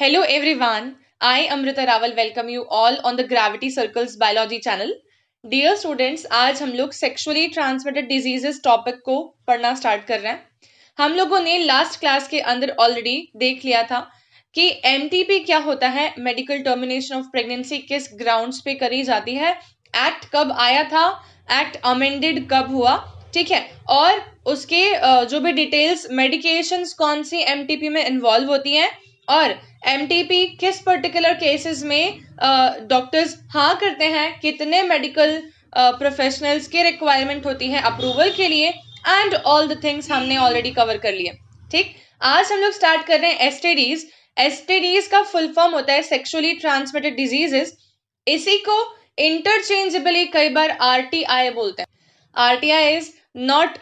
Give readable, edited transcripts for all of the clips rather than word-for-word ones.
Hello everyone, I Amrita Rawal welcome you all on the Gravity Circles Biology channel. Dear students, आज हम लोग sexually transmitted diseases topic को पढ़ना start कर रहे हैं. हम लोगों ने लास्ट क्लास के अंदर ऑलरेडी देख लिया था कि एमटीपी क्या होता है, मेडिकल टर्मिनेशन ऑफ प्रेगनेंसी किस ग्राउंड्स पे करी जाती है, एक्ट कब आया था, एक्ट अमेंडेड कब हुआ, ठीक है, और उसके जो भी डिटेल्स मेडिकेशंस कौन सी एमटीपी में इन्वॉल्व होती हैं और एमटीपी किस पर्टिकुलर केसेस में डॉक्टर्स हाँ करते हैं, कितने मेडिकल प्रोफेशनल्स की रिक्वायरमेंट होती है अप्रूवल के लिए, एंड ऑल द थिंग्स हमने ऑलरेडी कवर कर लिए. ठीक, आज हम लोग स्टार्ट कर रहे हैं एसटीडीज. एसटीडीज का फुल फॉर्म होता है सेक्सुअली ट्रांसमिटेड डिजीजेस. इसी को इंटरचेंजेबली कई बार आरटीआई बोलते हैं. RTI is not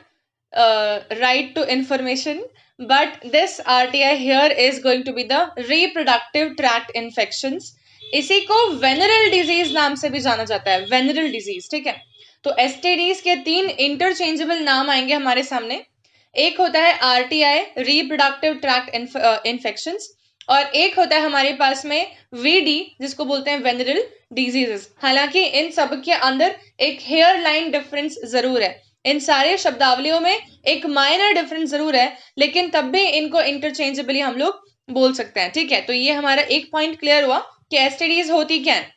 right to information, but this RTI here is going to be the reproductive tract infections. इसी को venereal disease नाम से भी जाना जाता है, venereal disease. ठीक है, तो STDs के 3 इंटरचेंजेबल नाम आएंगे हमारे सामने. एक होता है RTI reproductive tract infections और एक होता है हमारे पास में VD जिसको बोलते हैं venereal diseases. हालांकि इन सब के अंदर एक हेयर लाइन डिफरेंस जरूर है. इन सारे शब्दावलियों में एक माइनर डिफरेंस जरूर है, लेकिन तब भी इनको इंटरचेंजेबली हम लोग बोल सकते हैं. ठीक है, तो ये हमारा एक पॉइंट क्लियर हुआ कि एसटीडीज होती क्या है.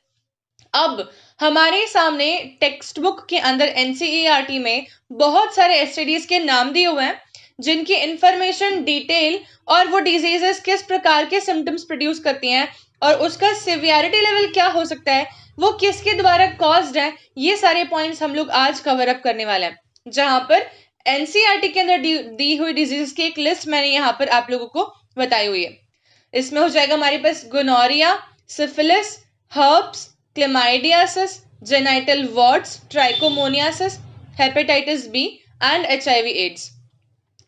अब हमारे सामने टेक्स्ट बुक के अंदर एनसीईआरटी में बहुत सारे एसटीडीज के नाम दिए हुए हैं जिनकी इंफॉर्मेशन डिटेल और वो डिजीजेस किस प्रकार के सिम्टम्स प्रोड्यूस करती हैं और उसका सिवियरिटी लेवल क्या हो सकता है, वो किसके द्वारा कॉज्ड है, ये सारे पॉइंट्स हम लोग आज कवर अप करने वाले हैं. जहां पर एनसीईआरटी के अंदर दी हुई डिजीज की एक लिस्ट मैंने यहाँ पर आप लोगों को बताई हुई है. इसमें हो जाएगा हमारे पास gonorrhoea, syphilis, herpes, chlamydiasis, genital warts, trichomoniasis, hepatitis B and HIV AIDS.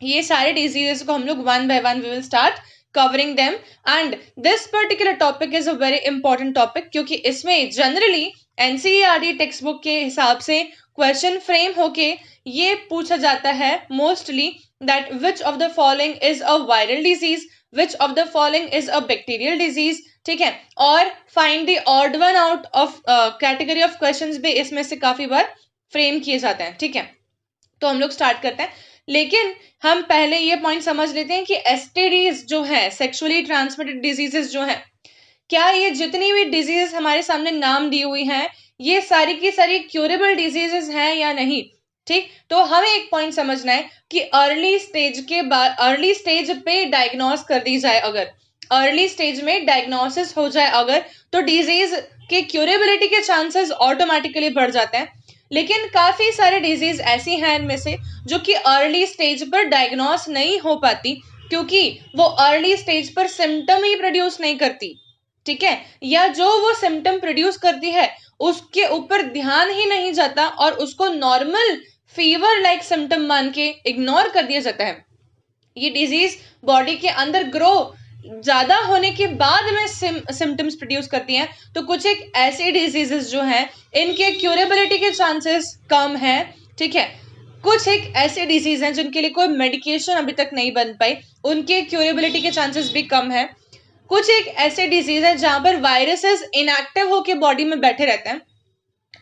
ये सारे डिजीजेस को हम लोग one by one we will start covering them, and this particular topic is a very important topic क्योंकि इसमें जनरली एनसीईआरटी टेक्स्ट बुक के हिसाब से क्वेश्चन फ्रेम होके ये पूछा जाता है mostly that which of the following is a viral disease, which of the following is a bacterial disease. ठीक है, और find the odd one out of category of questions भी इसमें से काफी बार फ्रेम किए जाते हैं. ठीक है, तो हम लोग स्टार्ट करते हैं, लेकिन हम पहले ये पॉइंट समझ लेते हैं कि एसटीडीज जो है, सेक्सुअली ट्रांसमिटेड डिजीजेस जो है, क्या ये जितनी भी डिजीजेस हमारे सामने नाम दी हुई हैं ये सारी की सारी क्यूरेबल डिजीजेस हैं या नहीं. ठीक, तो हमें एक पॉइंट समझना है कि अर्ली स्टेज के बाद, अर्ली स्टेज पे डायग्नोस कर दी जाए, अगर अर्ली स्टेज में डायग्नोसिस हो जाए अगर, तो डिजीज के क्यूरेबिलिटी के चांसेस ऑटोमेटिकली बढ़ जाते हैं. लेकिन काफी सारे डिजीज ऐसी हैं इनमें से जो कि अर्ली स्टेज पर डायग्नोस नहीं हो पाती क्योंकि वो अर्ली स्टेज पर सिम्टम ही प्रोड्यूस नहीं करती. ठीक है, या जो वो सिम्टम प्रोड्यूस करती है उसके ऊपर ध्यान ही नहीं जाता और उसको नॉर्मल फीवर लाइक सिम्टम मान के इग्नोर कर दिया जाता है. ये डिजीज बॉडी के अंदर ग्रो ज्यादा होने के बाद में सिम्टम्स प्रोड्यूस करती हैं. तो कुछ एक ऐसी डिजीजेस जो हैं इनके क्यूरेबिलिटी के चांसेस कम है. ठीक है, कुछ एक ऐसे डिजीज हैं जिनके लिए कोई मेडिकेशन अभी तक नहीं बन पाई, उनके क्यूरेबिलिटी के चांसेस भी कम है. कुछ एक ऐसे डिजीज है जहां पर वायरसेस इनएक्टिव होके बॉडी में बैठे रहते हैं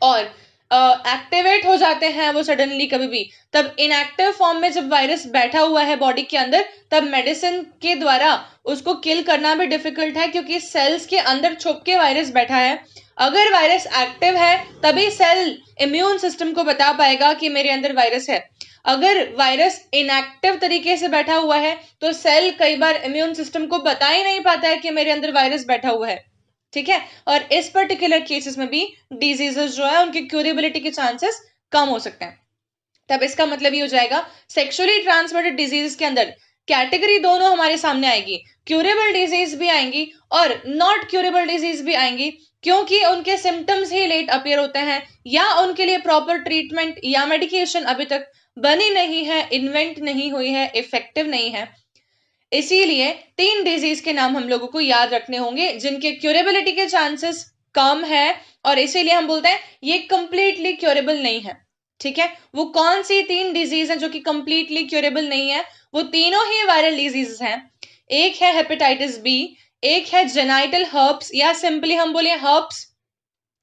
और एक्टिवेट हो जाते हैं वो सडनली कभी भी. तब इनएक्टिव फॉर्म में जब वायरस बैठा हुआ है बॉडी के अंदर, तब मेडिसिन के द्वारा उसको किल करना भी डिफिकल्ट है क्योंकि सेल्स के अंदर छुप के वायरस बैठा है. अगर वायरस एक्टिव है तभी सेल इम्यून सिस्टम को बता पाएगा कि मेरे अंदर वायरस है. अगर वायरस इनएक्टिव तरीके से बैठा हुआ है तो सेल कई बार इम्यून सिस्टम को बता ही नहीं पाता है कि मेरे अंदर वायरस बैठा हुआ है. ठीक है, और इस पर्टिकुलर केसेस में भी डिजीजेस जो है उनकी क्यूरेबिलिटी के चांसेस कम हो सकते हैं. तब इसका मतलब ये हो जाएगा सेक्सुअली ट्रांसमिटेड डिजीज के अंदर कैटेगरी दोनों हमारे सामने आएगी, क्यूरेबल डिजीज भी आएंगी और नॉट क्यूरेबल डिजीज भी आएंगी क्योंकि उनके सिम्टम्स ही लेट अपीयर होते हैं या उनके लिए प्रॉपर ट्रीटमेंट या मेडिकेशन अभी तक बनी नहीं है, इन्वेंट नहीं हुई है, इफेक्टिव नहीं है. इसीलिए 3 डिजीज के नाम हम लोगों को याद रखने होंगे जिनके क्यूरेबिलिटी के चांसेस कम है और इसीलिए हम बोलते हैं ये कंप्लीटली क्यूरेबल नहीं है. ठीक है, वो कौन सी 3 डिजीज हैं जो कि कंप्लीटली क्यूरेबल नहीं है? वो तीनों ही वायरल डिजीज हैं. एक है हेपेटाइटिस बी, एक है जेनाइटल हर्प्स या सिंपली हम बोले हर्प्स,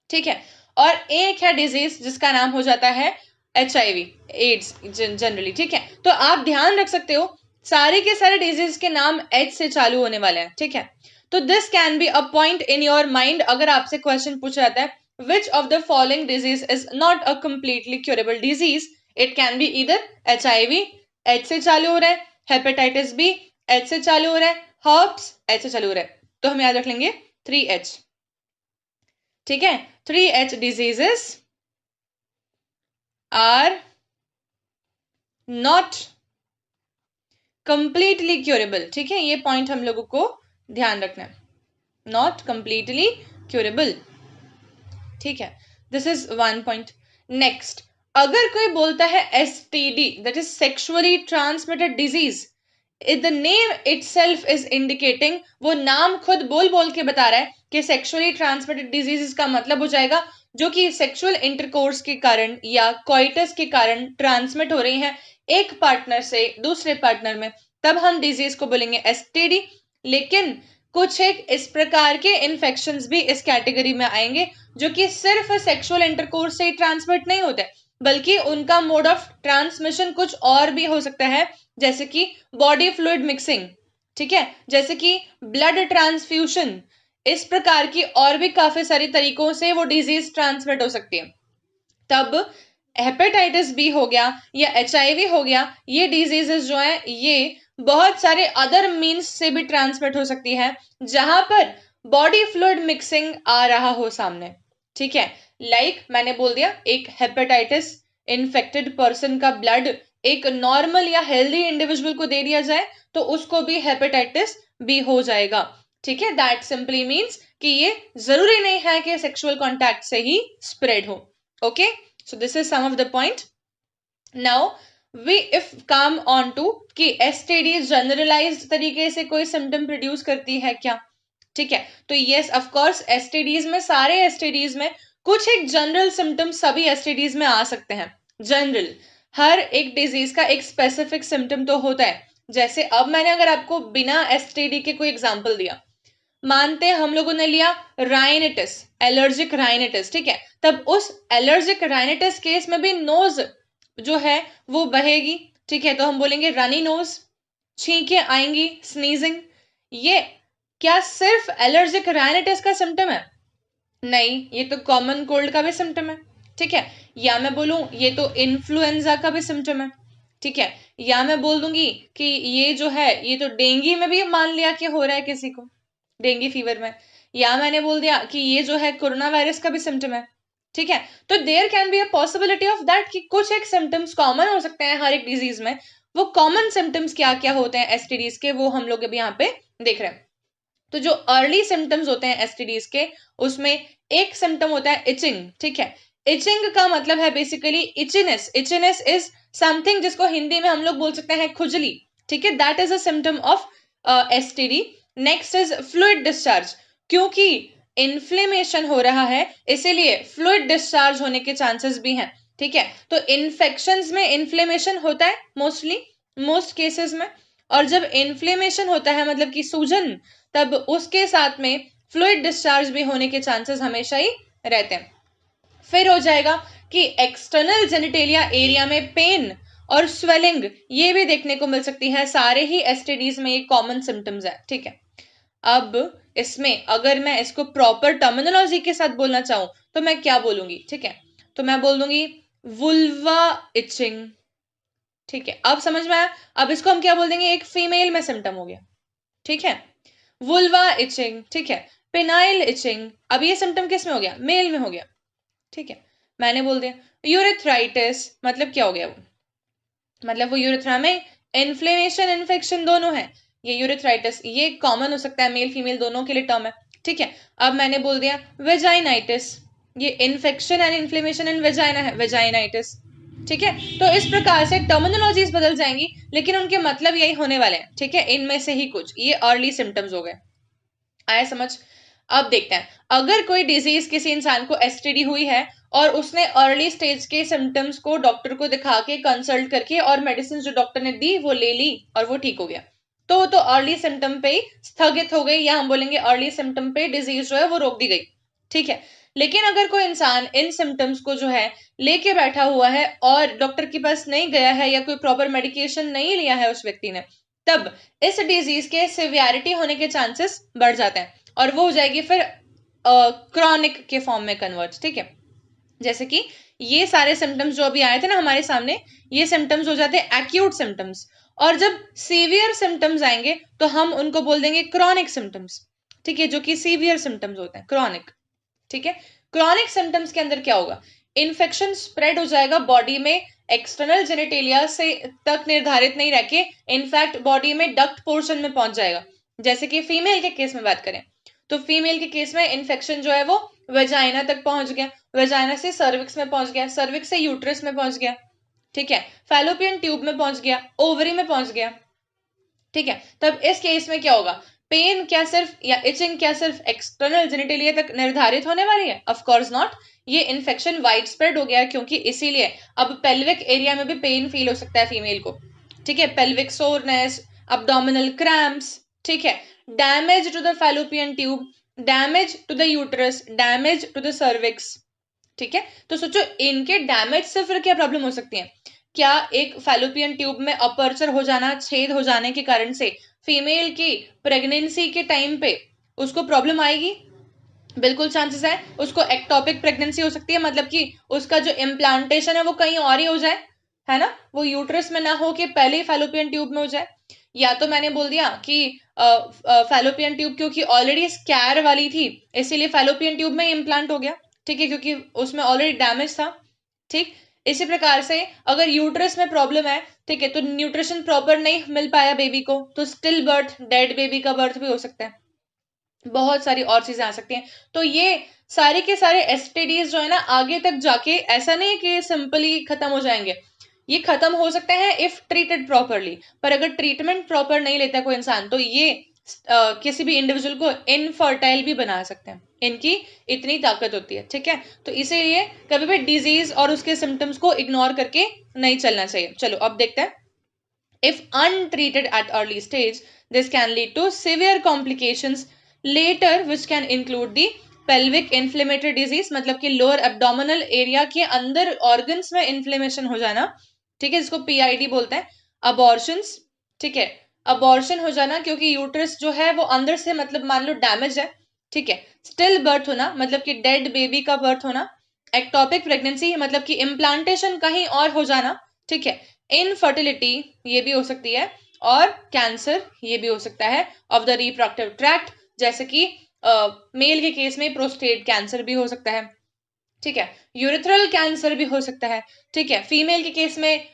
ठीक है, और एक है डिजीज जिसका नाम हो जाता है HIV एड्स जनरली, ठीक है। तो आप ध्यान रख सकते हो सारे के सारे डिजीज के नाम H से चालू होने वाले हैं, ठीक है। तो this can be a point in your mind अगर आपसे क्वेश्चन पूछा जाता है which of the following disease is not a completely curable disease, it can be either HIV H से चालू हो रहा है, हेपेटाइटिस B H से चालू हो रहा है, हर्प्स H से चालू हो रहा है। तो हम याद रख लेंगे 3H, ठीक है। 3H diseases are not completely curable, ठीक है, ये पॉइंट हम लोगों को ध्यान रखना है, not completely curable, ठीक है। This is one point. Next, अगर कोई बोलता है STD that is sexually transmitted disease, the name itself is indicating, वो नाम खुद बोल बोल के बता रहा है कि सेक्सुअली ट्रांसमिटेड डिजीज का मतलब हो जाएगा जो कि सेक्सुअल इंटरकोर्स के कारण या कॉइटस के कारण ट्रांसमिट हो रही हैं एक पार्टनर से दूसरे पार्टनर में, तब हम डिजीज को बोलेंगे STD। लेकिन कुछ एक इस प्रकार के इन्फेक्शंस भी इस कैटेगरी में आएंगे जो कि सिर्फ सेक्सुअल इंटरकोर्स से ही ट्रांसमिट नहीं होते, बल्कि उनका मोड ऑफ ट्रांसमिशन कुछ और भी हो सकता है, जैसे कि बॉडी फ्लूइड मिक्सिंग, ठीक है, जैसे कि ब्लड ट्रांसफ्यूशन, इस प्रकार की और भी काफी सारी तरीकों से वो डिजीज ट्रांसमिट हो सकती है। तब हेपेटाइटिस B हो गया या HIV हो गया, ये डिजीजेस जो है ये बहुत सारे अदर मीन्स से भी ट्रांसमिट हो सकती है जहां पर बॉडी फ्लूइड मिक्सिंग आ रहा हो सामने, ठीक है। लाइक मैंने बोल दिया एक हेपेटाइटिस इन्फेक्टेड पर्सन का ब्लड एक नॉर्मल या हेल्दी इंडिविजुअल को दे दिया जाए तो उसको भी हेपेटाइटिस B हो जाएगा, ठीक है। दैट सिंपली मीन्स कि ये जरूरी नहीं है कि सेक्सुअल कॉन्टैक्ट से ही स्प्रेड हो, okay. So this is some of the point. Now we if come on to कि STD generalized तरीके से कोई symptom produce करती है क्या, ठीक है। तो yes of course STDs में सारे STDs में कुछ एक जनरल सिम्टम्स सभी STDs में आ सकते हैं। जनरल हर एक डिजीज का एक स्पेसिफिक सिम्टम तो होता है। जैसे अब मैंने अगर आपको बिना STD के कोई एग्जाम्पल दिया, मानते हैं हम लोगों ने लिया राइनिटिस, एलर्जिक राइनिटिस, ठीक है, तब उस एलर्जिक राइनिटिस केस में भी नोज जो है वो बहेगी, ठीक है, तो हम बोलेंगे रनी नोज, छींके आएंगी, स्नीजिंग। ये क्या सिर्फ एलर्जिक राइनिटिस का सिम्टम है? नहीं, ये तो कॉमन कोल्ड का भी सिम्टम है, ठीक है। या मैं बोलूं ये तो इन्फ्लुएंजा का भी सिम्टम है, ठीक है। या मैं बोल दूंगी कि ये जो है ये तो डेंगू में भी मान लिया कि हो रहा है किसी को, डेंगू फीवर में। या मैंने बोल दिया कि ये जो है कोरोना वायरस का भी सिम्टम है, ठीक है। तो there can be a possibility of that कि कुछ एक सिम्टम्स कॉमन हो सकते हैं हर एक डिजीज में। वो कॉमन सिम्टम्स क्या क्या होते हैं STDs के, वो हम लोग अभी यहाँ पे देख रहे हैं। तो जो अर्ली सिम्टम्स होते हैं STDs के, उसमें एक सिम्टम होता है इचिंग, ठीक है। इचिंग का मतलब है basically itchiness. Itchiness is something जिसको हिंदी में हम लोग बोल सकते हैं खुजली, ठीक है। That is a symptom of STD। Next is fluid discharge, क्योंकि इन्फ्लेमेशन हो रहा है इसीलिए फ्लूइड डिस्चार्ज होने के चांसेस भी हैं, ठीक है। तो इन्फेक्शंस में इन्फ्लेमेशन होता है मोस्टली, मोस्ट केसेस में, और जब इन्फ्लेमेशन होता है मतलब कि सूजन, तब उसके साथ में फ्लूइड डिस्चार्ज भी होने के चांसेस हमेशा ही रहते हैं। फिर हो जाएगा कि एक्सटर्नल जेनिटेलिया एरिया में पेन और स्वेलिंग ये भी देखने को मिल सकती है। सारे ही STDs में ये कॉमन सिम्टम्स है, ठीक है। अब इसमें अगर मैं इसको प्रॉपर टर्मिनोलॉजी के साथ बोलना चाहूं तो मैं क्या बोलूंगी, ठीक है। तो मैं बोल दूंगी वुल्वा इचिंग, ठीक है। अब समझ में आया? अब इसको हम क्या बोल देंगे, एक फीमेल में सिम्टम हो गया, ठीक है, वुल्वा इचिंग, ठीक है। पेनाइल इचिंग, अब ये सिम्टम किस में हो गया, मेल में हो गया, ठीक है। मैंने बोल दिया यूरेथ्राइटिस, मतलब क्या हो गया वो, मतलब वो यूरेथ्रा में इन्फ्लेमेशन इन्फेक्शन दोनों है। ये यूरेथ्राइटिस ये कॉमन हो सकता है, मेल फीमेल दोनों के लिए टर्म है, ठीक है। अब मैंने बोल दिया वेजाइनाइटिस, ये infection and inflammation in vagina है, वेजाइनाइटिस, ठीक है। तो इस प्रकार से टर्मिनोलॉजीज बदल जाएंगी लेकिन उनके मतलब यही होने वाले हैं, ठीक है। इनमें से ही कुछ ये अर्ली सिम्टम्स हो गए, आया समझ। अब देखते हैं अगर कोई डिजीज किसी इंसान को STD हुई है और उसने अर्ली स्टेज के सिम्टम्स को डॉक्टर को दिखा के कंसल्ट करके और मेडिसिन जो डॉक्टर ने दी वो ले ली और वो ठीक हो गया, तो अर्ली सिम्टम पे ही स्थगित हो गई, या हम बोलेंगे अर्ली सिम्टम पे डिजीज जो है वो रोक दी गई, ठीक है। लेकिन अगर कोई इंसान इन सिम्टम्स को जो है लेके बैठा हुआ है और डॉक्टर के पास नहीं गया है, या कोई प्रॉपर मेडिकेशन नहीं लिया है उस व्यक्ति ने, तब इस डिजीज के सिवियरिटी होने के चांसेस बढ़ जाते हैं और वो हो जाएगी फिर क्रॉनिक के फॉर्म में कन्वर्ट, ठीक है। जैसे कि ये सारे सिम्टम्स जो अभी आए थे ना हमारे सामने, ये सिम्टम्स हो जाते हैं एक्यूट सिम्टम्स, और जब सीवियर सिम्टम्स आएंगे तो हम उनको बोल देंगे क्रॉनिक सिम्टम्स, ठीक है, जो कि सीवियर सिम्टम्स होते हैं क्रॉनिक, ठीक है। क्रॉनिक सिम्टम्स के अंदर क्या होगा, इन्फेक्शन स्प्रेड हो जाएगा बॉडी में, एक्सटर्नल जेनेटेलिया से तक निर्धारित नहीं रह के इनफैक्ट बॉडी में डक्ट पोर्शन में पहुंच जाएगा। जैसे कि फीमेल के केस में बात करें तो फीमेल के केस में इन्फेक्शन जो है वो वेजाइना तक पहुंच गया, वेजाइना से सर्विक्स में पहुंच गया, सर्विक्स से यूट्रस में पहुंच गया, ठीक है, फैलोपियन ट्यूब में पहुंच गया, ओवरी में पहुंच गया, ठीक है। तब इस केस में क्या होगा, पेन क्या सिर्फ या इचिंग क्या सिर्फ एक्सटर्नल जेनिटेलिया तक निर्धारित होने वाली है? ऑफ कोर्स नॉट, ये इन्फेक्शन वाइड स्प्रेड हो गया है, क्योंकि इसीलिए अब पेल्विक एरिया में भी पेन फील हो सकता है फीमेल को, ठीक है, पेल्विक सोरनेस, अब्डोमिनल क्रैम्प्स, ठीक है, damage to the fallopian tube, damage to the uterus, damage to the cervix, ठीक है। तो सोचो इनके डैमेज से फिर क्या प्रॉब्लम हो सकती है, क्या एक फैलोपियन ट्यूब में अपर्चर हो जाना, छेद हो जाने के कारण से फीमेल की प्रेगनेंसी के टाइम पे उसको प्रॉब्लम आएगी? बिल्कुल चांसेस है। उसको एक्टोपिक प्रेगनेंसी हो सकती है, मतलब कि उसका जो इम्प्लांटेशन है वो कहीं और ही हो जाए, है ना, वो यूट्रस में ना हो के पहले ही फैलोपियन ट्यूब में हो जाए। या तो मैंने बोल दिया कि फैलोपियन ट्यूब क्योंकि ऑलरेडी स्कैर वाली थी इसीलिए फैलोपियन ट्यूब में इम्प्लांट हो गया, ठीक है, क्योंकि उसमें ऑलरेडी डैमेज था, ठीक। इसी प्रकार से अगर यूट्रस में प्रॉब्लम है, ठीक है, तो न्यूट्रिशन प्रॉपर नहीं मिल पाया बेबी को, तो स्टिल बर्थ, डेड बेबी का बर्थ भी हो सकता है, बहुत सारी और चीजें आ सकती हैं। तो ये सारे के सारे एसटीडीज जो है ना आगे तक जाके ऐसा नहीं कि सिंपली खत्म हो जाएंगे, ये खत्म हो सकते हैं इफ ट्रीटेड प्रॉपरली, पर अगर ट्रीटमेंट प्रॉपर नहीं लेता कोई इंसान तो ये किसी भी इंडिविजुअल को इनफर्टाइल भी बना सकते हैं, इनकी इतनी ताकत होती है, ठीक है। तो इसीलिए कभी भी डिजीज और उसके सिम्टम्स को इग्नोर करके नहीं चलना चाहिए। चलो अब देखते हैं, if untreated at early stage this can lead to severe complications later which can include the pelvic inflammatory disease, मतलब कि लोअर एब्डोमिनल एरिया के अंदर ऑर्गन्स में इन्फ्लेमेशन हो जाना, ठीक है, जिसको पीआईडी बोलते हैं, अबॉर्शंस, ठीक है, अबॉर्शन हो जाना क्योंकि यूट्रस जो है वो अंदर से मतलब मान लो डैमेज है, ठीक है, स्टिल बर्थ होना मतलब कि डेड बेबी का बर्थ होना, एक्टोपिक प्रेगनेंसी मतलब कि इम्प्लांटेशन कहीं और हो जाना, ठीक है, इनफर्टिलिटी ये भी हो सकती है, और कैंसर ये भी हो सकता है ऑफ द रिप्रोडक्टिव ट्रैक्ट, जैसे कि मेल के केस में प्रोस्टेट कैंसर भी हो सकता है, ठीक है, यूरिथ्रल कैंसर भी हो सकता है, ठीक है, फीमेल के केस में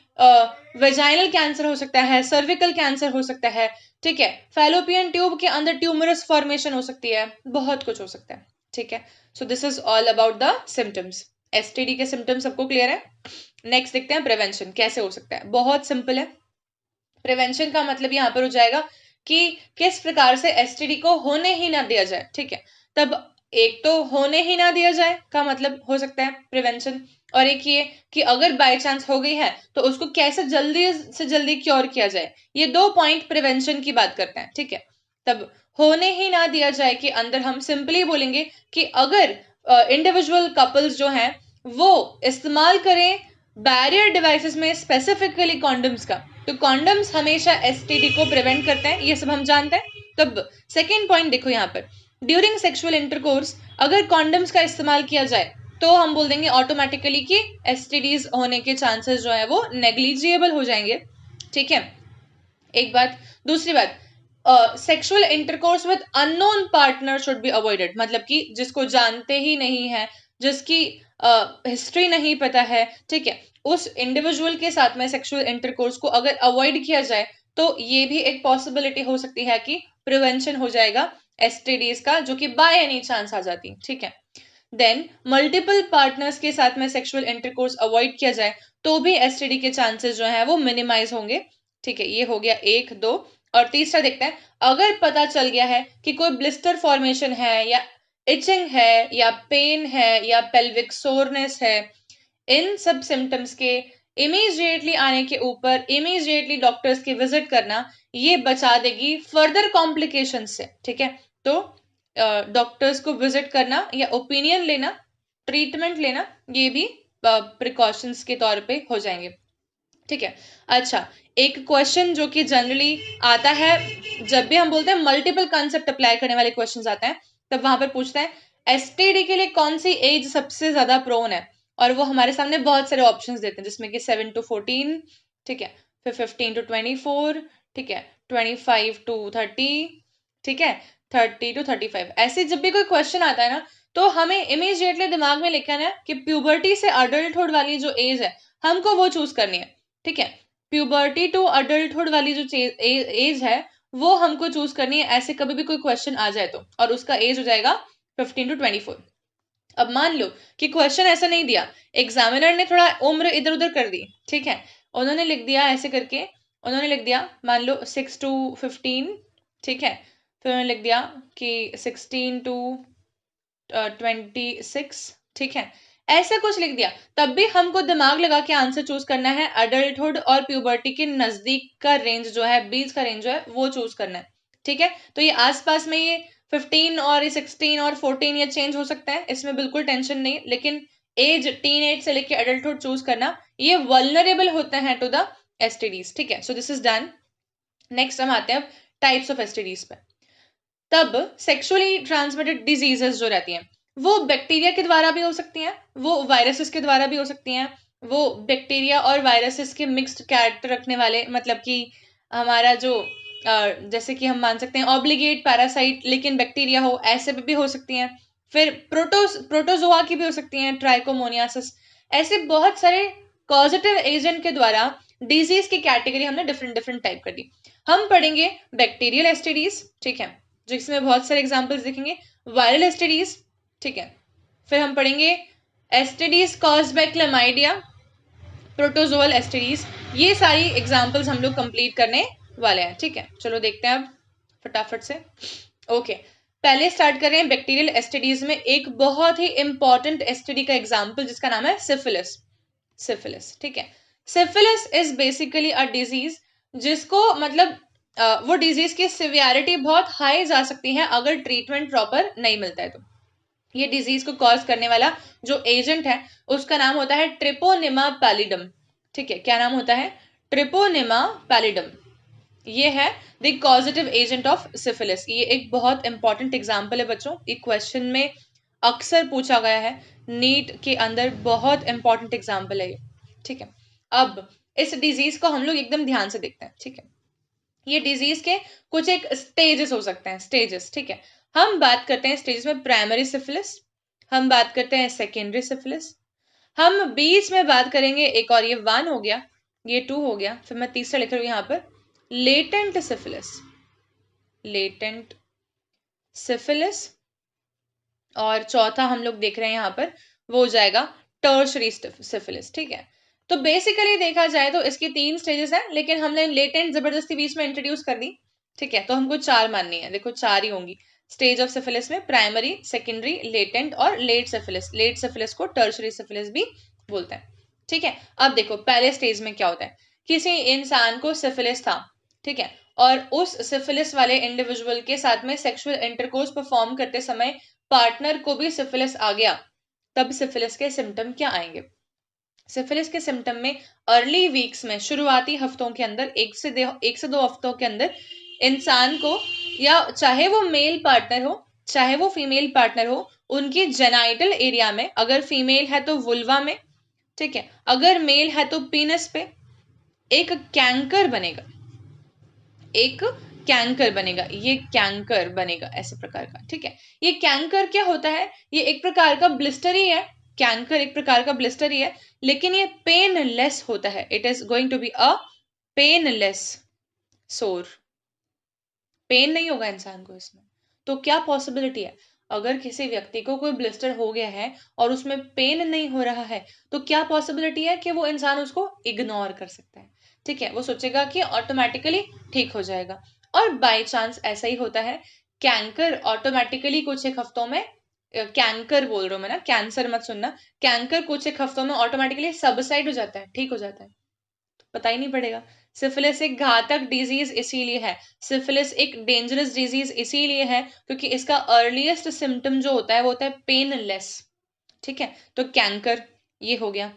वेजाइनल कैंसर हो सकता है, सर्विकल कैंसर हो सकता है, ठीक है, फैलोपियन ट्यूब के अंदर ट्यूमरस फॉर्मेशन हो सकती है, बहुत कुछ हो सकता है, ठीक है। So this is all about the symptoms, STD के सिम्टम्स सबको क्लियर है। नेक्स्ट देखते हैं प्रिवेंशन कैसे हो सकता है, बहुत सिंपल है। प्रिवेंशन का मतलब यहाँ पर हो जाएगा कि किस प्रकार से एसटीडी को होने ही ना दिया जाए, ठीक है। तब एक तो होने ही ना दिया जाए का मतलब हो सकता है प्रिवेंशन, और एक ये कि अगर बाय चांस हो गई है तो उसको कैसे जल्दी से जल्दी क्योर किया जाए, ये दो पॉइंट प्रिवेंशन की बात करते हैं, ठीक है। तब होने ही ना दिया जाए के अंदर हम सिंपली बोलेंगे कि अगर इंडिविजुअल कपल्स जो हैं वो इस्तेमाल करें बैरियर डिवाइसेस में स्पेसिफिकली कॉन्डम्स का, तो कॉन्डम्स हमेशा एसटीडी को प्रिवेंट करते हैं, ये सब हम जानते हैं। तब सेकेंड पॉइंट देखो यहाँ पर, ड्यूरिंग सेक्सुअल इंटरकोर्स अगर कॉन्डम्स का इस्तेमाल किया जाए तो हम बोल देंगे ऑटोमेटिकली कि एसटीडीज होने के चांसेस जो है वो नेग्लिजिबल हो जाएंगे, ठीक है, एक बात। दूसरी बात, sexual intercourse with unknown partner should be avoided, मतलब कि जिसको जानते ही नहीं है, जिसकी हिस्ट्री नहीं पता है, ठीक है, उस इंडिविजुअल के साथ में सेक्सुअल इंटरकोर्स को अगर अवॉइड किया जाए तो ये भी एक पॉसिबिलिटी हो सकती है कि प्रिवेंशन हो जाएगा एसटीडीज का, जो कि बाय एनी चांस आ जाती, ठीक है। देन मल्टीपल पार्टनर्स के साथ में सेक्सुअल इंटरकोर्स अवॉइड किया जाए तो भी एसटीडी के चांसेस जो है वो मिनिमाइज होंगे, ठीक है। ये हो गया एक दो, और तीसरा देखते हैं, अगर पता चल गया है कि कोई ब्लिस्टर फॉर्मेशन है या इचिंग है या पेन है या पेल्विक सोरनेस है, इन सब सिम्टम्स के इमीडिएटली आने के ऊपर इमीडिएटली डॉक्टर्स की विजिट करना, ये बचा देगी फर्दर कॉम्प्लिकेशन से। ठीक है, तो डॉक्टर्स को विजिट करना या ओपिनियन लेना, ट्रीटमेंट लेना, ये भी प्रिकॉशंस के तौर पे हो जाएंगे। ठीक है, अच्छा, एक क्वेश्चन जो कि जनरली आता है जब भी हम बोलते हैं मल्टीपल कॉन्सेप्ट अप्लाई करने वाले क्वेश्चंस आते हैं, तब वहां पर पूछते हैं एसटीडी के लिए कौन सी एज सबसे ज्यादा प्रोन है, और वो हमारे सामने बहुत सारे ऑप्शंस देते हैं जिसमें कि 7 to 14, ठीक है, फिर 15 to 24, ठीक है, 25 to 30, ठीक है, 30 to 35। ऐसे जब भी कोई क्वेश्चन आता है ना, तो हमें इमीडिएटली दिमाग में लिखना है कि प्यूबर्टी से अडल्टहुड वाली जो एज है हमको वो चूज करनी है। ठीक है, प्यूबर्टी टू अडल्टहुड वाली जो एज है वो हमको चूज करनी है, ऐसे कभी भी कोई क्वेश्चन आ जाए तो, और उसका एज हो जाएगा 15 to 24। अब मान लो कि क्वेश्चन ऐसा नहीं दिया, एग्जामिनर ने थोड़ा उम्र इधर उधर कर दी, ठीक है, उन्होंने लिख दिया ऐसे करके, उन्होंने लिख दिया मान लो 6 to 15, ठीक है, फिर उन्होंने लिख दिया कि 16 to 26, ठीक है, ऐसा कुछ लिख दिया, तब भी हमको दिमाग लगा के आंसर चूज करना है, अडल्टहुड और प्यूबर्टी के नजदीक का रेंज जो है, बीच का रेंज जो है वो चूज करना है। ठीक है, तो ये आसपास में ये 15 और 16 और 14 ये चेंज हो सकता है, इसमें बिल्कुल टेंशन नहीं, लेकिन एज टीन एज से लेके अडल्टहुड चूज करना, ये वल्नरेबल होते हैं टू द एसटीडीज। ठीक है, so this is done. Next हम आते हैं अब टाइप्स ऑफ एसटीडीज पे। तब सेक्सुअली ट्रांसमिटेड डिजीजेस जो रहती हैं वो बैक्टीरिया के द्वारा भी हो सकती हैं, वो वायरसेस के द्वारा भी हो सकती हैं, वो बैक्टीरिया और वायरसेस के मिक्स्ड कैरेक्टर रखने वाले, मतलब कि हमारा जो जैसे कि हम मान सकते हैं ऑब्लिगेट पैरासाइट लेकिन बैक्टीरिया हो, ऐसे भी हो सकती हैं। फिर प्रोटोजोआ की भी हो सकती हैं, ट्राइकोमोनियासिस, ऐसे बहुत सारे कॉजेटिव एजेंट के द्वारा डिजीज की कैटेगरी हमने डिफरेंट डिफरेंट टाइप कर दी। हम पढ़ेंगे बैक्टीरियल एसटीडीज, ठीक है, जिसमें बहुत सारे एग्जांपल्स देखेंगे, वायरल एसटीडीज, ठीक है, फिर हम पढ़ेंगे STDs caused by chlamydia, protozoal STDs, ये सारी एग्जांपल्स हम लोग कंप्लीट करने वाले हैं। ठीक है, चलो देखते हैं अब फटाफट से। ओके, पहले स्टार्ट कर रहे हैं बैक्टीरियल एसटीडीज में एक बहुत ही इंपॉर्टेंट एसटीडी का एग्जांपल जिसका नाम है सिफिलिस। सिफिलिस, ठीक है, syphilis is basically a disease जिसको मतलब वो डिजीज की सिवियरिटी बहुत हाई जा सकती है अगर ट्रीटमेंट प्रॉपर नहीं मिलता है तो। ये डिजीज को कॉज करने वाला जो एजेंट है उसका नाम होता है ट्रिपोनिमा पैलिडम। ठीक है, क्या नाम होता है? Treponema pallidum. ये है the causative agent of syphilis. ये एक बहुत इंपॉर्टेंट एग्जाम्पल है बच्चों, एक क्वेश्चन में अक्सर पूछा गया है, नीट के अंदर बहुत इंपॉर्टेंट एग्जाम्पल है ये। ठीक है, अब इस डिजीज को हम लोग एकदम ध्यान से देखते हैं। ठीक है, ये डिजीज के कुछ एक स्टेजेस हो सकते हैं, स्टेजेस। ठीक है, हम बात करते हैं स्टेजेस में प्राइमरी सिफिलिस, हम बात करते हैं सेकेंडरी सिफिलिस, हम बीच में बात करेंगे एक और, ये 1 हो गया, ये 2 हो गया, फिर मैं तीसरा लिख रही हूँ यहाँ पर लेटेंट सिफिलिस, लेटेंट सिफिलिस, और चौथा हम लोग देख रहे हैं यहाँ पर वो हो जाएगा टर्शरी सिफिलिस। ठीक है, तो बेसिकली देखा जाए तो इसकी 3 स्टेजेस हैं, लेकिन हमने लेटेंट जबरदस्ती बीच में इंट्रोड्यूस कर दी। ठीक है, तो हमको 4 माननी है, देखो 4 ही होंगी स्टेज ऑफ सिफिलिस में, प्राइमरी, सेकेंडरी, लेटेंट और लेट सिफिलिस। लेट सिफिलिस को टर्शरी सिफिलिस भी बोलते हैं। ठीक है, अब देखो पहले स्टेज में क्या होता है, किसी इंसान को सिफिलिस था, ठीक है, और उस सिफिलिस वाले इंडिविजुअल के साथ में सेक्सुअल इंटरकोर्स परफॉर्म करते समय पार्टनर को भी सिफिलिस आ गया, तब सिफिलिस के सिम्टम क्या आएंगे? सिफिलिस के सिम्टम में अर्ली वीक्स में, शुरुआती हफ्तों के अंदर, एक से दो हफ्तों के अंदर इंसान को, या चाहे वो मेल पार्टनर हो चाहे वो फीमेल पार्टनर हो, उनकी जेनाइटल एरिया में, अगर फीमेल है तो वुल्वा में, ठीक है, अगर मेल है तो पीनस पे एक कैंकर बनेगा, एक कैंकर बनेगा, ये कैंकर बनेगा ऐसे प्रकार का। ठीक है, ये कैंकर क्या होता है? ये एक प्रकार का ब्लिस्टर ही है, कैंकर एक प्रकार का ब्लिस्टर ही है, लेकिन ये पेनलेस होता है। It is going to be a painless sore, pain नहीं होगा इंसान को इसमें। तो क्या पॉसिबिलिटी है, अगर किसी व्यक्ति को कोई ब्लिस्टर हो गया है और उसमें पेन नहीं हो रहा है, तो क्या पॉसिबिलिटी है कि वो इंसान उसको इग्नोर कर सकता है। ठीक है, वो सोचेगा कि ऑटोमेटिकली ठीक हो जाएगा, और बाय चांस ऐसा ही होता है, कैंकर ऑटोमेटिकली कुछ एक हफ्तों में कैंकर बोल रहा हूँ मैं ना, कैंसर मत सुनना। कैंकर कुछ एक हफ्तों में ऑटोमेटिकली सबसाइड हो जाता है, ठीक हो जाता है, पता ही नहीं पड़ेगा। सिफिलिस एक घातक डिजीज इसीलिए है, सिफिलिस एक डेंजरस डिजीज इसीलिए है क्योंकि इसका अर्लीस्ट सिम्टम जो होता है वो होता है पेनलेस। ठीक है, तो कैंकर ये हो गया।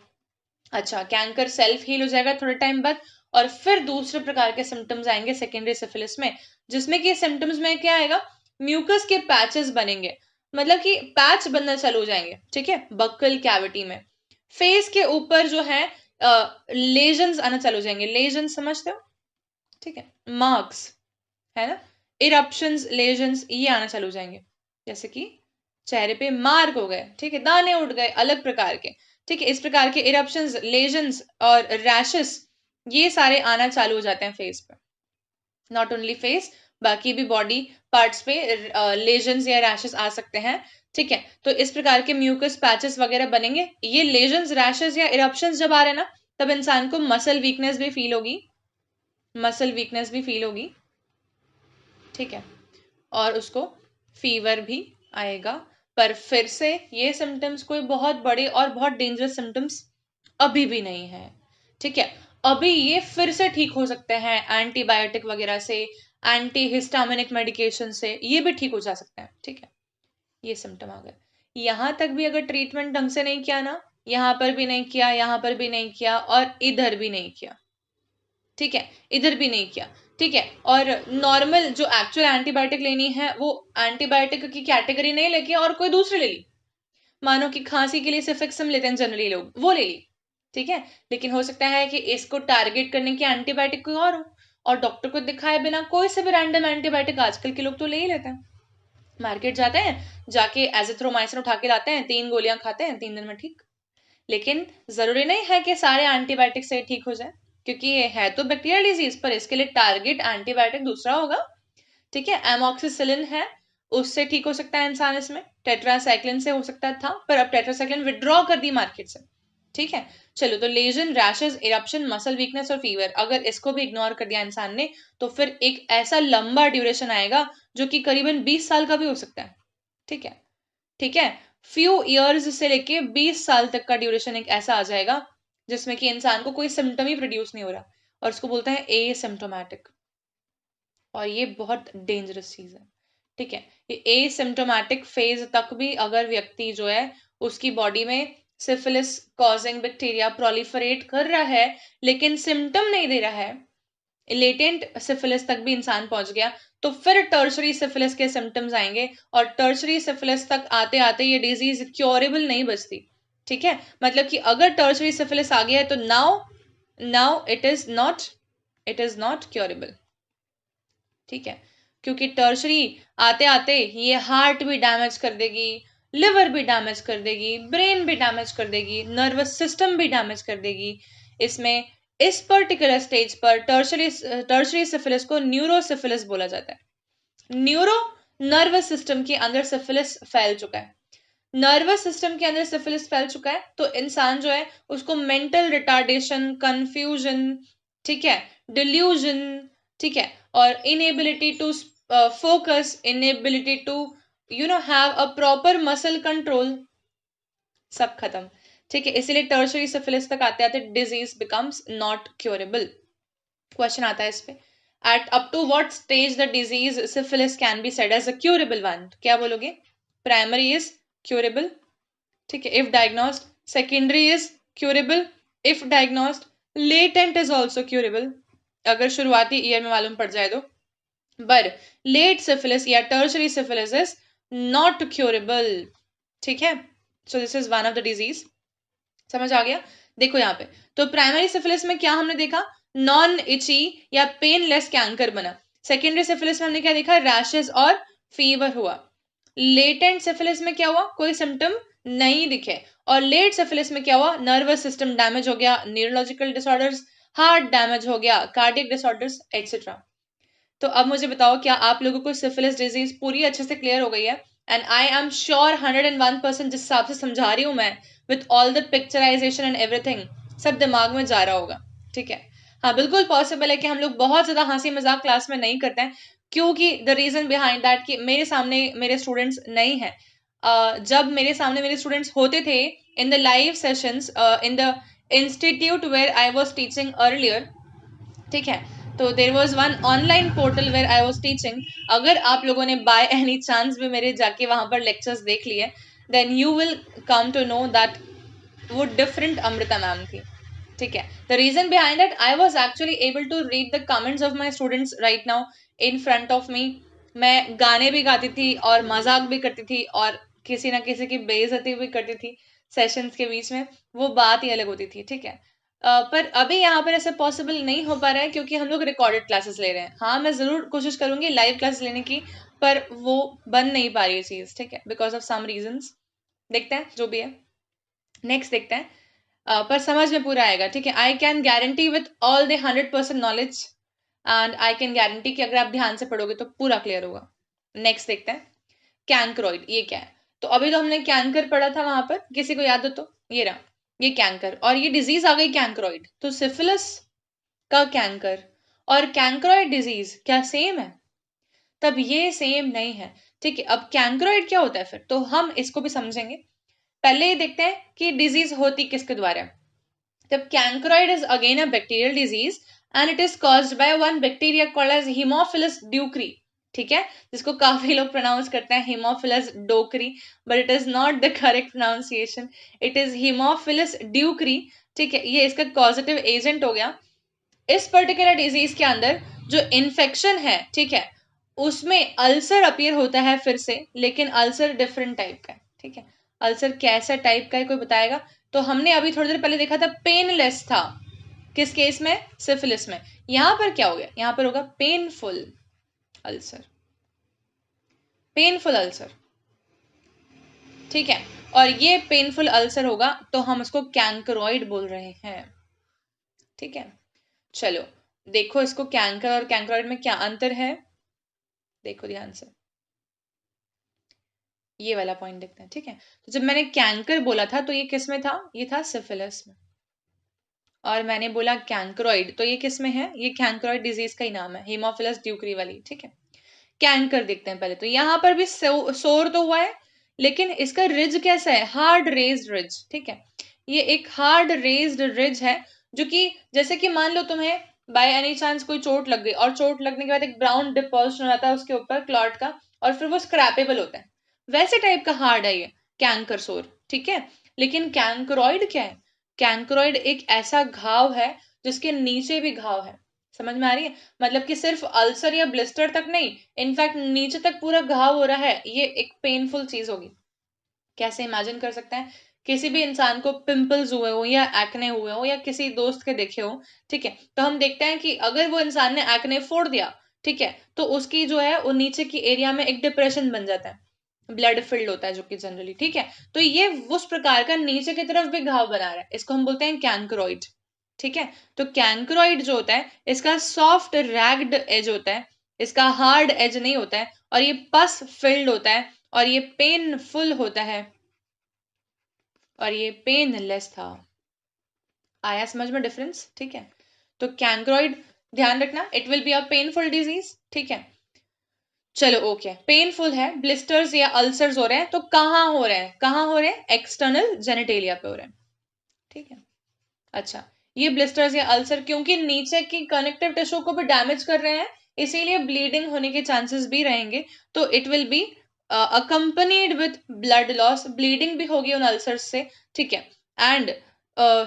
अच्छा, कैंकर सेल्फ हील हो जाएगा थोड़े टाइम बाद, और फिर दूसरे प्रकार के सिम्टम्स आएंगे सेकेंडरी सिफिलिस में, जिसमें कि सिम्टम्स में क्या आएगा, म्यूकस के पैचेस बनेंगे, मतलब कि पैच बनना चालू हो जाएंगे। ठीक है, बक्कल कैविटी में, फेस के ऊपर जो है लेजन्स आना चालू हो जाएंगे। लेजन्स समझते हो? ठीक है, मार्क्स है ना, इरप्शंस, लेजन्स ये आना चालू हो जाएंगे, जैसे कि चेहरे पे मार्क हो गए, ठीक है, दाने उठ गए अलग प्रकार के। ठीक है, इस प्रकार के इरप्शंस, लेजन्स और रैशेस ये सारे आना चालू हो जाते हैं फेस पे। नॉट ओनली फेस, बाकी भी बॉडी पार्ट्स पे लेजन्स या रैशेस आ सकते हैं। ठीक है, तो इस प्रकार के म्यूकस पैचेस वगैरह बनेंगे। ये लेजन्स, रैशेस या इरप्शंस जब आ रहे हैं ना, तब इंसान को मसल वीकनेस भी फील होगी, मसल वीकनेस भी फील होगी। ठीक है, और उसको फीवर भी आएगा। पर फिर से ये सिम्टम्स कोई बहुत बड़े और बहुत डेंजरस सिम्टम्स अभी भी नहीं है। ठीक है, अभी ये फिर से ठीक हो सकते हैं एंटीबायोटिक वगैरह से, एंटी हिस्टामिनिक मेडिकेशन से, ये भी ठीक हो जा सकते हैं। ठीक है, ये सिम्टम आ गए। यहां तक भी अगर ट्रीटमेंट ढंग से नहीं किया ना, यहां पर भी नहीं किया, यहां पर भी नहीं किया, और इधर भी नहीं किया, ठीक है, इधर भी नहीं किया, ठीक है, और नॉर्मल जो एक्चुअल एंटीबायोटिक लेनी है वो एंटीबायोटिक की कैटेगरी नहीं लेके और कोई दूसरी ले ली, मानो कि खांसी के लिए सिफिक्सम लेते हैं जनरली लोग, वो ले ली। ठीक है, लेकिन हो सकता है कि इसको टारगेट करने की एंटीबायोटिक कोई और डॉक्टर को दिखाए बिना कोई से भी रैंडम एंटीबायोटिक आजकल के लोग तो ले ही लेते हैं। मार्केट जाते हैं, जाके एजिथ्रोमाइसिन उठा के लाते हैं, 3 गोलियां खाते हैं, 3 दिन में ठीक। लेकिन जरूरी नहीं है कि सारे एंटीबायोटिक से ठीक हो जाए, क्योंकि ये है तो बैक्टीरियल डिजीज, पर इसके लिए टारगेट एंटीबायोटिक दूसरा होगा। ठीक है, एमॉक्सिसिलिन है, उससे ठीक हो सकता है इंसान, इसमें टेट्रासाइक्लिन से हो सकता था, पर अब टेट्रासाइक्लिन विड्रॉ कर दी मार्केट से। ठीक है, चलो, तो lesion, rashes, eruption, muscle weakness और फीवर, अगर इसको भी इग्नोर कर दिया इंसान ने, तो फिर एक ऐसा लंबा ड्यूरेशन आएगा जो कि करीबन 20 साल का भी हो सकता है। ठीक है, ठीक है, फ्यू ईयर्स से लेके 20 साल तक का ड्यूरेशन एक ऐसा आ जाएगा जिसमें कि इंसान को कोई सिम्टम ही प्रोड्यूस नहीं हो रहा, और इसको बोलते हैं एसिम्प्टोमेटिक, और ये बहुत डेंजरस चीज है। ठीक है, ये एसिम्प्टोमेटिक फेज तक भी अगर व्यक्ति जो है उसकी बॉडी में सिफिलिस कॉजिंग बैक्टीरिया प्रोलिफरेट कर रहा है लेकिन सिम्टम नहीं दे रहा है, लेटेंट सिफिलिस तक भी इंसान पहुंच गया, तो फिर टर्शरी सिफिलिस के सिम्टम्स आएंगे, और टर्शरी सिफिलिस तक आते आते ये डिजीज क्योरेबल नहीं बचती। ठीक है, मतलब कि अगर टर्शरी सिफिलिस आ गया है तो now now it is not curable. ठीक है, क्योंकि टर्शरी आते आते ये हार्ट भी डैमेज कर देगी, लिवर भी डैमेज कर देगी, ब्रेन भी डैमेज कर देगी, नर्वस सिस्टम भी डैमेज कर देगी। इसमें इस पर्टिकुलर स्टेज पर टर्शरी सिफिलिस को न्यूरोसिफिलिस बोला जाता है। न्यूरो, नर्वस सिस्टम के अंदर सिफिलिस फैल चुका है, नर्वस सिस्टम के अंदर सिफिलिस फैल चुका है, तो इंसान जो है उसको मेंटल रिटार्डेशन, कंफ्यूजन, ठीक है, डिल्यूजन, ठीक है, और inability to focus, inability to have a proper muscle control, सब खत्म। ठीक है, इसीलिए टर्शरी सिफिलिस तक आते आते disease becomes not curable. Question आता है इस पे, at up to what stage the disease syphilis can be said as a curable one? क्या बोलोगे? प्राइमरी इज क्यूरेबल, ठीक है, if diagnosed, secondary is curable if diagnosed, latent is also curable अगर शुरुआती ईयर में मालूम पड़ जाए तो, पर लेट सिफिलिस या tertiary syphilis is not curable. ठीक है, so this is one of the disease. समझ आ गया? देखो यहाँ पे, तो प्राइमरी सिफिलिस में क्या हमने देखा, नॉन इची या पेनलेस कैंकर बना। सेकेंडरी सिफिलिस में हमने क्या देखा, रैशेस और फीवर हुआ। लेटेंट सिफिलिस में क्या हुआ, कोई सिम्टम नहीं दिखे। और लेट सिफिलिस में क्या हुआ, नर्वस सिस्टम डैमेज हो गया, न्यूरोलॉजिकल डिसऑर्डर्स, हार्ट डैमेज हो गया, कार्डियक डिसऑर्डर्स एक्सेट्रा। तो अब मुझे बताओ, क्या आप लोगों को सिफिलिस डिजीज पूरी अच्छे से क्लियर हो गई है? एंड आई एम श्योर 101% जिस हिसाब से समझा रही हूँ मैं, with all the picturisation and everything, सब दिमाग में जा रहा होगा। ठीक है, हाँ, बिल्कुल पॉसिबल है कि हम लोग बहुत ज्यादा हंसी मजाक क्लास में नहीं करते हैं, क्योंकि द रीजन बिहाइंड दैट कि मेरे सामने मेरे स्टूडेंट्स नहीं है, जब मेरे सामने मेरे स्टूडेंट्स होते थे in the live sessions in the institute where I was teaching earlier, ठीक है, तो there was one online portal where I was teaching. अगर आप लोगों ने बाय एनी चांस भी मेरे जाके वहां पर लेक्चर्स देख लिए, then you will come to know that वो डिफरेंट अमृता मैम थी, ठीक है. The reason behind that, I was actually able to read the comments of my students right now in front of me. मैं गाने भी गाती थी और मजाक भी करती थी और किसी ना किसी की बेइज्जती भी करती थी सेशंस के बीच में, वो बात ही अलग होती थी, ठीक है. पर अभी यहाँ पर ऐसा पॉसिबल नहीं हो पा रहा है क्योंकि हम लोग रिकॉर्डेड क्लासेस ले रहे हैं. हाँ, मैं ज़रूर कोशिश करूंगी लाइव क्लासेस लेने की, पर वो बन नहीं पा रही है चीज़, ठीक है, बिकॉज ऑफ सम रीजंस. देखते हैं जो भी है, नेक्स्ट देखते हैं. पर समझ में पूरा आएगा, ठीक है. I can guarantee with all the 100% knowledge and I can guarantee कि अगर आप ध्यान से पढ़ोगे तो पूरा क्लियर होगा. नेक्स्ट देखते हैं. कैंक्रोइड, ये क्या है? तो अभी तो हमने कैंकर पढ़ा था वहां पर, किसी को याद हो तो ये रहा, ये कैंकर, और ये डिजीज आ गई कैंक्रोइड. तो सिफिलिस का कैंकर और कैंक्रोइड डिजीज क्या सेम है? तब ये सेम नहीं है, ठीक है. अब कैंक्रोइड क्या होता है फिर, तो हम इसको भी समझेंगे. पहले ये देखते हैं कि डिजीज होती किसके द्वारा. तब chancroid is again a bacterial disease and it is caused by one bacteria called as haemophilus ducreyi, ठीक है, जिसको काफी लोग प्रोनाउंस करते हैं haemophilus dokri, but it is not the correct pronunciation, it is haemophilus ducreyi, ठीक है. ये इसका कॉजेटिव एजेंट हो गया. इस पर्टिकुलर डिजीज के अंदर जो इन्फेक्शन है, ठीक है, उसमें अल्सर अपीयर होता है फिर से, लेकिन अल्सर डिफरेंट टाइप का है, ठीक है. अल्सर कैसा टाइप का है कोई बताएगा? तो हमने अभी थोड़ी देर पहले देखा था पेनलेस था, किस केस में? सिफिलिस में. यहां पर क्या हो गया? यहां पर होगा पेनफुल अल्सर, पेनफुल अल्सर, ठीक है. और ये पेनफुल अल्सर होगा तो हम उसको कैंकरॉइड बोल रहे हैं, ठीक है. चलो देखो इसको, कैंकर और कैंकरॉइड में क्या अंतर है, देखो ध्यान से. ये वाला पॉइंट देखते हैं, ठीक है. तो जब मैंने कैंकर बोला था तो ये किस में था? ये था सिफिलिस में. और मैंने बोला कैंकरॉइड, तो ये किस में है? ये कैंकरॉइड डिजीज का ही नाम है, हीमोफिलस ड्यूक्री वाली, ठीक है. कैंकर देखते हैं पहले. तो यहां पर भी सोर तो हुआ है, लेकिन इसका रिज कैसा है? हार्ड रेज्ड रिज, ठीक है. ये एक हार्ड रेज्ड रिज है, जो कि जैसे कि मान लो तुम्हें बाय एनी चांस कोई चोट लग गई और चोट लगने के बाद एक ब्राउन डिपॉजिट हो जाता है उसके ऊपर क्लॉट का, और फिर वो स्क्रैपेबल होता है, वैसे टाइप का हार्ड है ये कैंकर सोर, ठीक है. लेकिन कैंकरॉइड क्या है? कैंकरॉइड एक ऐसा घाव है जिसके नीचे भी घाव है. समझ में आ रही है? मतलब कि सिर्फ अल्सर या ब्लिस्टर तक नहीं, इनफैक्ट नीचे तक पूरा घाव हो रहा है. ये एक पेनफुल चीज होगी. कैसे इमेजिन कर सकते हैं? किसी भी इंसान को पिंपल्स हुए हो या एक्ने हुए हो या किसी दोस्त के देखे हो, ठीक है, तो हम देखते हैं कि अगर वो इंसान ने एक्ने फोड़ दिया, ठीक है, तो उसकी जो है वो नीचे की एरिया में एक डिप्रेशन बन जाता है, ब्लड फिल्ड होता है जो कि जनरली, ठीक है. तो ये उस प्रकार का नीचे की तरफ भी घाव बना रहा है, इसको हम बोलते हैं कैंकरॉइड, ठीक है. तो कैंकरॉइड जो होता है इसका सॉफ्ट रैग्ड एज होता है, इसका हार्ड एज नहीं होता है, और ये पस फिल्ड होता है, और ये पेनफुल होता है, और ये पेनलेस था. आया समझ में डिफरेंस? ठीक है. तो कैंक्रोइड ध्यान रखना, it will be a painful disease, ठीक है. चलो ओके, पेनफुल है, ब्लिस्टर्स या अल्सर्स हो रहे हैं, तो कहाँ हो रहे हैं? कहाँ हो रहे हैं? एक्सटर्नल जेनिटेलिया पे हो रहे हैं, ठीक है. अच्छा, ये ब्लिस्टर्स या अल्सर क्योंकि नीचे की कनेक्टिव टिश्यू को भी डैमेज कर रहे हैं, इसीलिए ब्लीडिंग होने के चांसेस भी रहेंगे. तो it will be accompanied with blood loss, bleeding भी होगी उन अल्सर्स से, ठीक है. And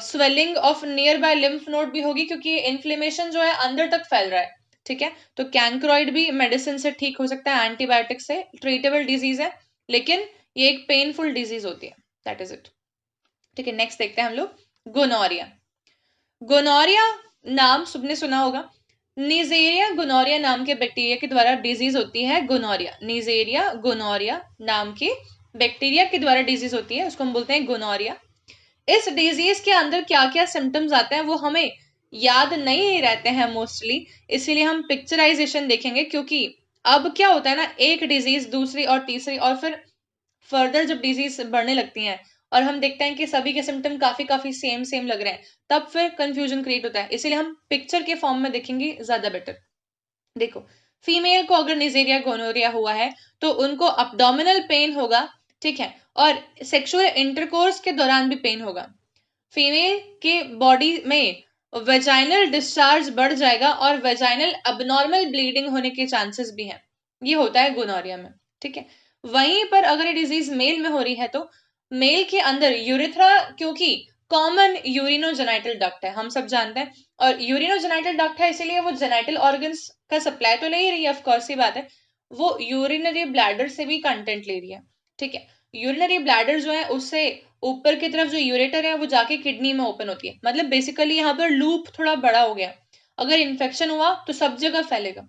swelling of near by lymph node भी होगी, क्योंकि इन्फ्लेमेशन जो है अंदर तक फैल रहा है, ठीक है. तो कैंक्रोइड भी मेडिसिन से ठीक हो सकता है, एंटीबायोटिक से, ट्रीटेबल डिजीज है, लेकिन ये एक पेनफुल डिजीज होती है. दैट इज इट, ठीक है. नेक्स्ट देखते हैं हम लोग गोनोरिया. गोनोरिया नाम सबने सुना होगा. नीजेरिया गोनोरिया नाम के बैक्टीरिया के द्वारा डिजीज होती है गोनोरिया. नीजेरिया गोनोरिया नाम के बैक्टीरिया के द्वारा डिजीज होती है, उसको हम बोलते हैं गोनोरिया. इस डिजीज के अंदर क्या क्या सिम्टम्स आते हैं वो हमें याद नहीं रहते हैं मोस्टली, इसीलिए हम पिक्चराइजेशन देखेंगे, क्योंकि अब क्या होता है ना, एक डिजीज दूसरी और तीसरी और फिर फर्दर जब डिजीज बढ़ने लगती हैं और हम देखते हैं कि सभी के सिम्टम काफी काफी सेम सेम लग रहे हैं, तब फिर कंफ्यूजन क्रिएट होता है, इसीलिए हम पिक्चर के फॉर्म में देखेंगे ज्यादा बेटर. देखो, फीमेल को अगर निजेरिया गोनोरिया हुआ है तो उनको अब्डोमिनल पेन होगा, ठीक है, और सेक्सुअल इंटरकोर्स के दौरान भी पेन होगा। फीमेल के बॉडी में वेजाइनल डिस्चार्ज बढ़ जाएगा और वेजाइनल अबनॉर्मल ब्लीडिंग होने के चांसेस भी हैं। ये होता है गोनोरिया में, ठीक है। वहीं पर अगर ये डिजीज मेल में हो रही है तो मेल के अंदर यूरेथ्रा, क्योंकि कॉमन यूरिनोजेनाइटल डक्ट है, हम सब जानते हैं, और यूरिनोजेनाइटल डक्ट है इसीलिए वो जेनाइटल ऑर्गन्स का सप्लाई तो ले ही रही है, ऑफ कोर्स ही बात है, वो यूरिनरी ब्लैडर से भी कंटेंट ले रही है, ठीक है। यूरिनरी ब्लैडर जो है उससे ऊपर की तरफ जो यूरेटर है वो जाके किडनी में ओपन होती है, मतलब बेसिकली यहाँ पर लूप थोड़ा बड़ा हो गया। अगर इन्फेक्शन हुआ तो सब जगह फैलेगा,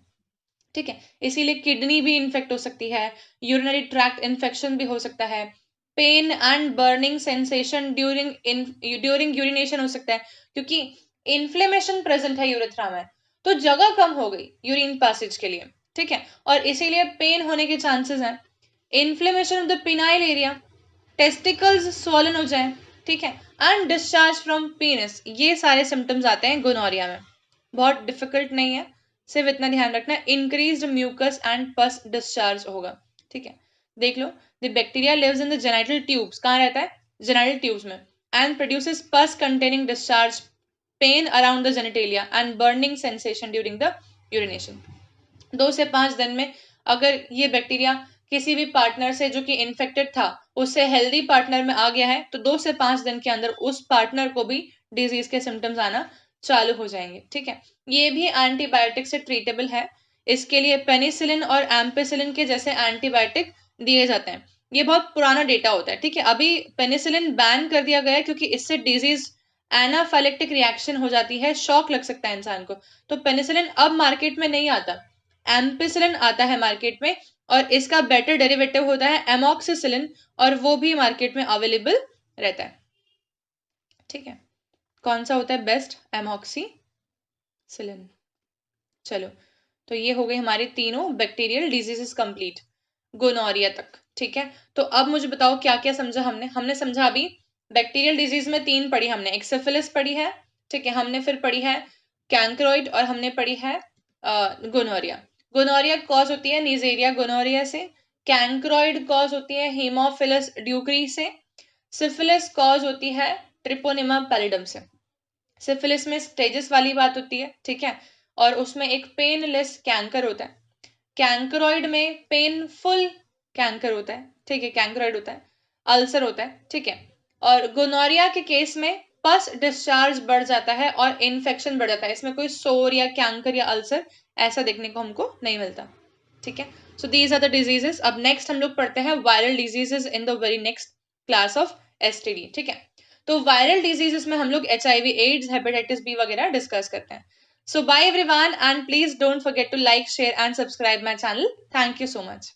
ठीक है, इसीलिए किडनी भी इन्फेक्ट हो सकती है, यूरिनरी ट्रैक्ट इन्फेक्शन भी हो सकता है, pain and burning sensation during urination हो सकता है, क्योंकि इन्फ्लेमेशन प्रेजेंट है यूरेथ्रा में, तो जगह कम हो गई यूरिन पैसेज के लिए, ठीक है, और इसीलिए पेन होने के चांसेस हैं। Inflammation of the phenyl area, testicles swollen हो जाए, ठीक है, एंड डिस्चार्ज फ्रॉम पीनस, ये सारे सिम्टम्स आते हैं गोनोरिया में। बहुत डिफिकल्ट नहीं है, सिर्फ इतना ध्यान रखना, increased mucus and pus discharge होगा, ठीक है। देख लो, the bacteria lives in the genital tubes, कहाँ रहता है, जेनाइटल ट्यूब्स में, and produces pus containing discharge, pain around the genitalia and burning sensation during the urination. 2 से 5 दिन में अगर ये बैक्टीरिया किसी भी पार्टनर से जो कि इन्फेक्टेड था उससे हेल्दी पार्टनर में आ गया है तो 2 से 5 दिन के अंदर उस पार्टनर को भी डिजीज के सिम्टम्स आना चालू हो जाएंगे, ठीक है। ये भी एंटीबायोटिक से ट्रीटेबल है, इसके लिए पेनिसिलिन और एम्पेसिलिन के जैसे एंटीबायोटिक दिए जाते हैं। ये बहुत पुराना डेटा होता है, ठीक है, अभी पेनिसिलिन बैन कर दिया गया है क्योंकि इससे डिजीज एनाफाइलेक्टिक रिएक्शन हो जाती है, शॉक लग सकता है इंसान को, तो पेनिसिलिन अब मार्केट में नहीं आता, एम्पिसिलिन आता है मार्केट में, और इसका बेटर डेरिवेटिव होता है एमॉक्सिसिलिन, और वो भी मार्केट में अवेलेबल रहता है, ठीक है। कौन सा होता है बेस्ट, एमॉक्सिसिलिन। चलो, तो ये हो गई हमारी तीनों बैक्टीरियल डिजीजेस कंप्लीट गोनोरिया तक, ठीक है। तो अब मुझे बताओ क्या क्या समझा हमने। हमने समझा अभी बैक्टीरियल डिजीज में 3 पढ़ी हमने, एक सिफिलिस पढ़ी है, ठीक है, हमने फिर पढ़ी है कैंक्रोइड, और हमने पढ़ी है गोनोरिया। गोनोरिया कॉज होती है नीजेरिया गोनोरिया से, कैंक्रोइड कॉज होती है हीमोफिलस ड्यूक्री से, सिफिलिस कॉज होती है ट्रिपोनिमा पैलिडम से। सिफिलिस में स्टेजेस वाली बात होती है, ठीक है, और उसमें एक पेनलेस कैंकर होता है। कैंकरॉइड में पेनफुल कैंकर होता है, ठीक है, कैंकरॉइड होता है, अल्सर होता है, ठीक है, और गोनोरिया के केस में पस डिस्चार्ज बढ़ जाता है और इन्फेक्शन बढ़ जाता है, इसमें कोई सोर या कैंकर या अल्सर ऐसा देखने को हमको नहीं मिलता, ठीक है। So these are the diseases. अब नेक्स्ट हम लोग पढ़ते हैं viral diseases in the very next class of STD, ठीक है। तो वायरल डिजीजेस में हम लोग HIV, एड्स, हेपेटाइटिस बी वगैरह डिस्कस करते हैं। So bye everyone, and please don't forget to like, share and subscribe my channel. Thank you so much.